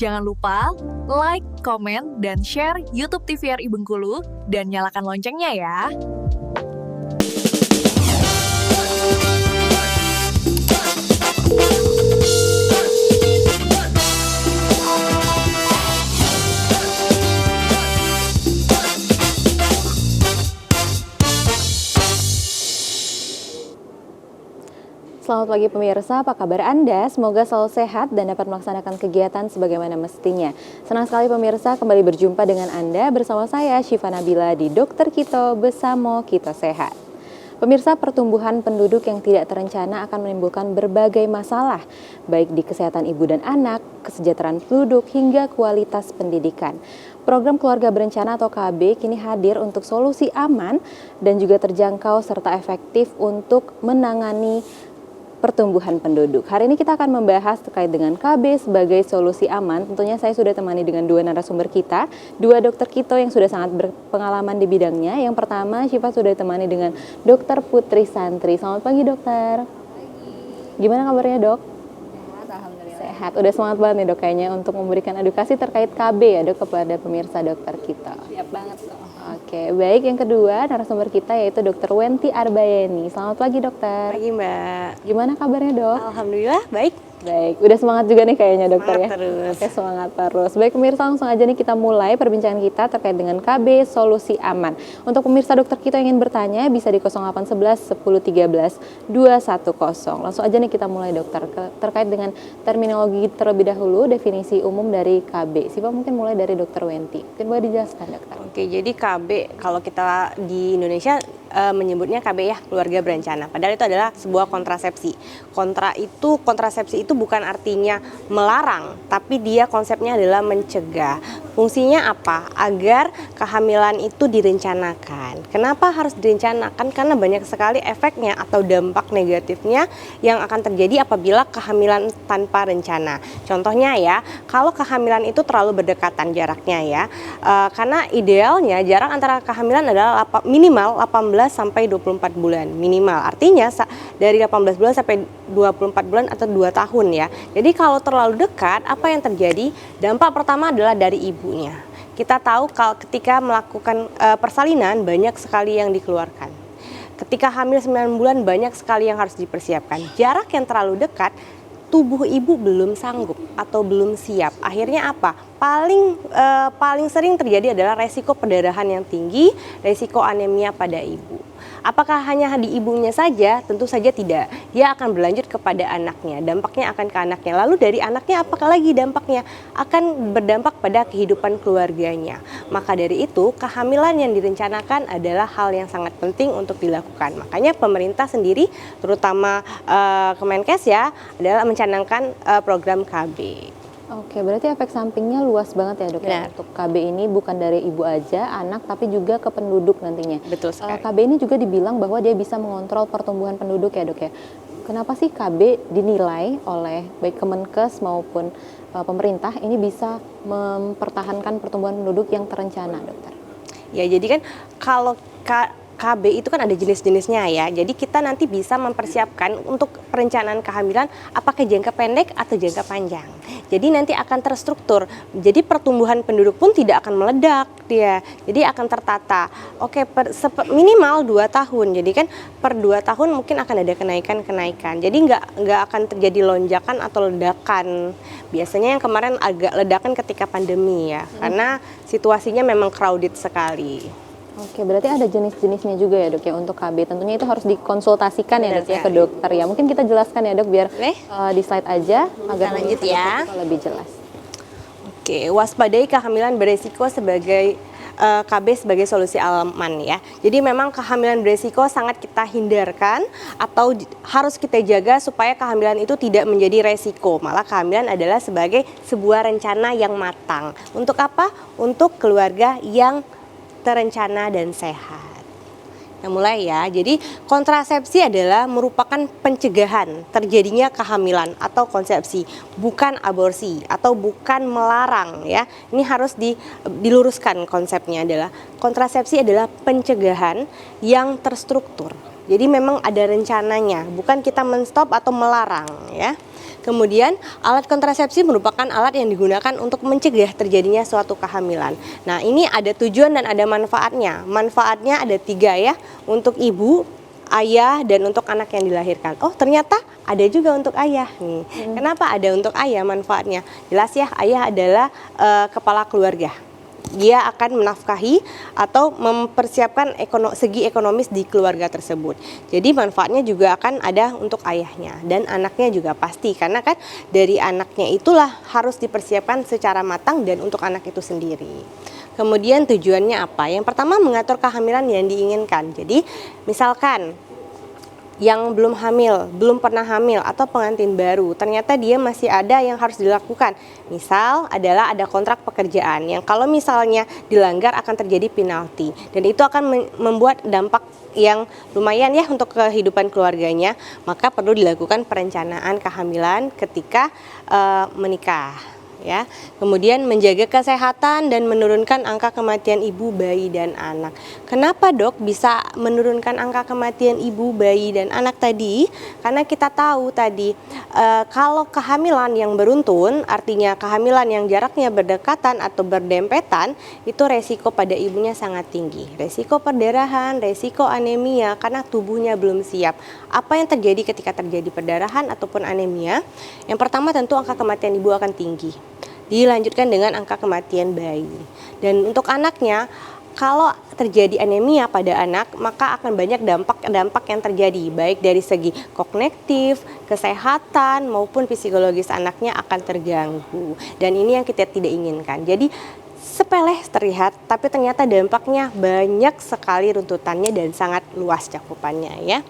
Jangan lupa like, komen, dan share YouTube TVRI Bengkulu dan nyalakan loncengnya ya. Selamat pagi pemirsa, apa kabar Anda? Semoga selalu sehat dan dapat melaksanakan kegiatan sebagaimana mestinya. Senang sekali pemirsa kembali berjumpa dengan Anda bersama saya Syifa Nabila di Dokter Kito Besamo Kito Sehat. Pemirsa, pertumbuhan penduduk yang tidak terencana akan menimbulkan berbagai masalah, baik di kesehatan ibu dan anak, kesejahteraan penduduk, hingga kualitas pendidikan. Program Keluarga Berencana atau KB kini hadir untuk solusi aman dan juga terjangkau serta efektif untuk menangani pertumbuhan penduduk. Hari ini kita akan membahas terkait dengan KB sebagai solusi aman. Tentunya saya sudah temani dengan dua narasumber kita, dua dokter Kito yang sudah sangat berpengalaman di bidangnya. Yang pertama, Syifa sudah ditemani dengan Dokter Putri Santri. Selamat pagi, dokter. Pagi. Gimana kabarnya, dok? Sehat, alhamdulillah. Sehat. Udah semangat banget nih, dok, kayaknya untuk memberikan edukasi terkait KB ya, dok, kepada pemirsa dokter Kito. Siap banget loh. Oke, baik. Yang kedua narasumber kita yaitu Dokter Wenti Arbayeni. Selamat pagi, dokter. Pagi, Mbak. Gimana kabarnya, dok? Alhamdulillah baik. Baik, udah semangat juga nih kayaknya, dokter ya. Semangat terus. Oke, semangat terus. Baik pemirsa, langsung aja nih kita mulai perbincangan kita terkait dengan KB Solusi Aman. Untuk pemirsa dokter kita yang ingin bertanya bisa di 0811 1013 210. Langsung aja nih kita mulai, dokter, terkait dengan terminologi terlebih dahulu, definisi umum dari KB. Siapa mungkin mulai dari Dokter Wenti. Mungkin boleh dijelaskan, dokter. Oke, jadi KB kalau kita di Indonesia menyebutnya KB ya, keluarga berencana. Padahal itu adalah sebuah kontrasepsi. Kontrasepsi itu bukan artinya melarang, tapi dia konsepnya adalah mencegah. Fungsinya apa? Agar kehamilan itu direncanakan. Kenapa harus direncanakan? Karena banyak sekali efeknya atau dampak negatifnya yang akan terjadi apabila kehamilan tanpa rencana. Contohnya ya, kalau kehamilan itu terlalu berdekatan jaraknya ya, karena idealnya jarak antara kehamilan adalah minimal 18 sampai 24 bulan minimal. Artinya dari 18 bulan sampai 24 bulan atau 2 tahun ya. Jadi kalau terlalu dekat, apa yang terjadi? Dampak pertama adalah dari ibunya. Kita tahu kalau ketika melakukan persalinan banyak sekali yang dikeluarkan. Ketika hamil 9 bulan banyak sekali yang harus dipersiapkan. Jarak yang terlalu dekat, tubuh ibu belum sanggup atau belum siap. Akhirnya apa? Paling sering terjadi adalah resiko perdarahan yang tinggi, resiko anemia pada ibu. Apakah hanya di ibunya saja? Tentu saja tidak. Dia akan berlanjut kepada anaknya. Dampaknya akan ke anaknya. Lalu dari anaknya apakah lagi dampaknya? Akan berdampak pada kehidupan keluarganya. Maka dari itu, kehamilan yang direncanakan adalah hal yang sangat penting untuk dilakukan. Makanya pemerintah sendiri, terutama Kemenkes ya, adalah mencanangkan program KB. Oke, berarti efek sampingnya luas banget ya, dok ya. Untuk KB ini bukan dari ibu aja, anak, tapi juga ke penduduk nantinya. Betul sekali. KB ini juga dibilang bahwa dia bisa mengontrol pertumbuhan penduduk ya, dok ya. Kenapa sih KB dinilai oleh baik Kemenkes maupun pemerintah ini bisa mempertahankan pertumbuhan penduduk yang terencana, dokter? Ya, jadi kan kalau KB itu kan ada jenis-jenisnya ya. Jadi kita nanti bisa mempersiapkan untuk perencanaan kehamilan apakah jangka pendek atau jangka panjang. Jadi nanti akan terstruktur. Jadi pertumbuhan penduduk pun tidak akan meledak dia. Jadi akan tertata. Oke, minimal 2 tahun. Jadi kan per 2 tahun mungkin akan ada kenaikan-kenaikan. Jadi nggak akan terjadi lonjakan atau ledakan. Biasanya yang kemarin agak ledakan ketika pandemi ya. Karena situasinya memang crowded sekali. Oke, berarti ada jenis-jenisnya juga ya, dok ya, untuk KB. Tentunya itu harus dikonsultasikan ya, dok ya, ke dokter ya. Mungkin kita jelaskan ya, dok, biar di slide aja agar lanjut ya lebih jelas. Oke, waspadai kehamilan beresiko sebagai KB sebagai solusi aman ya. Jadi memang kehamilan beresiko sangat kita hindarkan atau harus kita jaga supaya kehamilan itu tidak menjadi resiko. Malah kehamilan adalah sebagai sebuah rencana yang matang. Untuk apa? Untuk keluarga yang terencana dan sehat. Nah, mulai ya. Jadi kontrasepsi adalah merupakan pencegahan terjadinya kehamilan atau konsepsi, bukan aborsi atau bukan melarang ya. Ini harus diluruskan konsepnya adalah kontrasepsi adalah pencegahan yang terstruktur. Jadi memang ada rencananya, bukan kita menstop atau melarang ya. Kemudian alat kontrasepsi merupakan alat yang digunakan untuk mencegah terjadinya suatu kehamilan. Nah, ini ada tujuan dan ada manfaatnya. Manfaatnya ada 3 ya, untuk ibu, ayah, dan untuk anak yang dilahirkan. Oh, ternyata ada juga untuk ayah nih. Kenapa ada untuk ayah manfaatnya? Jelas ya, ayah adalah kepala keluarga. Dia akan menafkahi atau mempersiapkan segi ekonomis di keluarga tersebut. Jadi manfaatnya juga akan ada untuk ayahnya dan anaknya juga pasti, karena kan dari anaknya itulah harus dipersiapkan secara matang dan untuk anak itu sendiri. Kemudian tujuannya apa? Yang pertama, mengatur kehamilan yang diinginkan. Jadi misalkan yang belum hamil, belum pernah hamil, atau pengantin baru, ternyata dia masih ada yang harus dilakukan. Misal adalah ada kontrak pekerjaan yang kalau misalnya dilanggar akan terjadi penalti, dan itu akan membuat dampak yang lumayan ya untuk kehidupan keluarganya. Maka perlu dilakukan perencanaan kehamilan ketika menikah. Ya, kemudian menjaga kesehatan dan menurunkan angka kematian ibu, bayi, dan anak. Kenapa dok bisa menurunkan angka kematian ibu, bayi, dan anak tadi? Karena kita tahu tadi kalau kehamilan yang beruntun, artinya kehamilan yang jaraknya berdekatan atau berdempetan, itu resiko pada ibunya sangat tinggi. Resiko perdarahan, resiko anemia karena tubuhnya belum siap. Apa yang terjadi ketika terjadi perdarahan ataupun anemia? Yang pertama tentu angka kematian ibu akan tinggi. Dilanjutkan dengan angka kematian bayi. Dan untuk anaknya, kalau terjadi anemia pada anak, maka akan banyak dampak yang terjadi, baik dari segi kognitif, kesehatan, maupun psikologis anaknya akan terganggu. Dan ini yang kita tidak inginkan. Jadi sepele terlihat, tapi ternyata dampaknya banyak sekali runtutannya dan sangat luas cakupannya ya.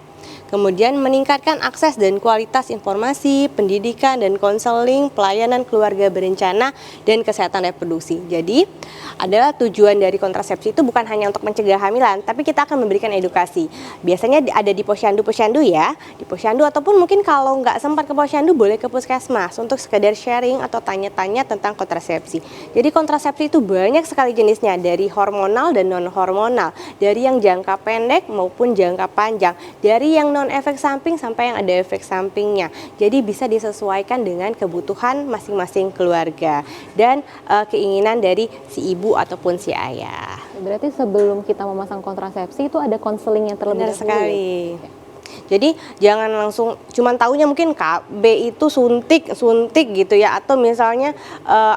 Kemudian meningkatkan akses dan kualitas informasi, pendidikan dan konseling, pelayanan keluarga berencana, dan kesehatan reproduksi. Jadi adalah tujuan dari kontrasepsi itu bukan hanya untuk mencegah hamilan, tapi kita akan memberikan edukasi. Biasanya ada di posyandu ya, di posyandu, ataupun mungkin kalau nggak sempat ke posyandu boleh ke puskesmas untuk sekedar sharing atau tanya-tanya tentang kontrasepsi. Jadi kontrasepsi itu banyak sekali jenisnya, dari hormonal dan non hormonal, dari yang jangka pendek maupun jangka panjang, dari yang non efek samping sampai yang ada efek sampingnya. Jadi bisa disesuaikan dengan kebutuhan masing-masing keluarga dan keinginan dari si ibu ataupun si ayah. Berarti sebelum kita memasang kontrasepsi itu ada konseling yang terlebih dahulu. Benar sekali. Jadi jangan langsung cuman taunya mungkin KB itu suntik gitu ya, atau misalnya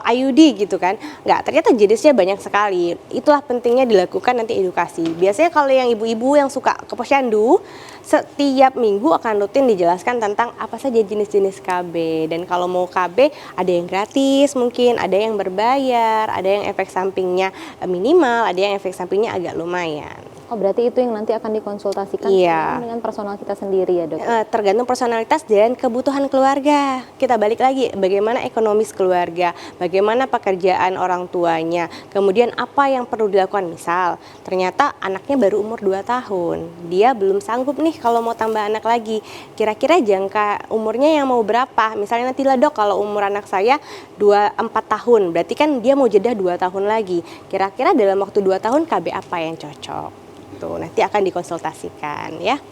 IUD gitu kan. Nggak, ternyata jenisnya banyak sekali. Itulah pentingnya dilakukan nanti edukasi. Biasanya kalau yang ibu-ibu yang suka ke posyandu, setiap minggu akan rutin dijelaskan tentang apa saja jenis-jenis KB. Dan kalau mau KB ada yang gratis mungkin, ada yang berbayar, ada yang efek sampingnya minimal, ada yang efek sampingnya agak lumayan. Oh, berarti itu yang nanti akan dikonsultasikan dengan personal kita sendiri ya dok? Tergantung personalitas dan kebutuhan keluarga. Kita balik lagi, bagaimana ekonomis keluarga, bagaimana pekerjaan orang tuanya, kemudian apa yang perlu dilakukan. Misal, ternyata anaknya baru umur 2 tahun, dia belum sanggup nih kalau mau tambah anak lagi. Kira-kira jangka umurnya yang mau berapa? Misalnya nanti lah dok, kalau umur anak saya 4 tahun, berarti kan dia mau jeda 2 tahun lagi. Kira-kira dalam waktu 2 tahun KB apa yang cocok? Tuh, nanti akan dikonsultasikan ya.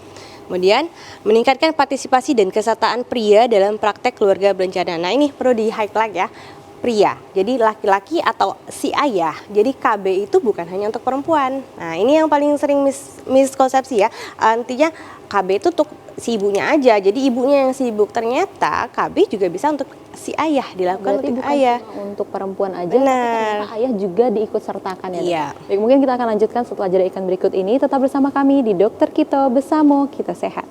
Kemudian meningkatkan partisipasi dan kesertaan pria dalam praktek keluarga berencana. Nah, ini perlu di-highlight ya. Pria, jadi laki-laki atau si ayah. Jadi KB itu bukan hanya untuk perempuan. Nah, ini yang paling sering miskonsepsi ya. Artinya KB itu untuk si ibunya aja, jadi ibunya yang sibuk. Ternyata KB juga bisa untuk si ayah, dilakukan untuk ayah. Untuk perempuan aja, benar. Tapi ayah juga diikut sertakan ya. Iya. Baik, mungkin kita akan lanjutkan setelah jeda iklan berikut ini. Tetap bersama kami di Dokter Kito, bersama kita sehat.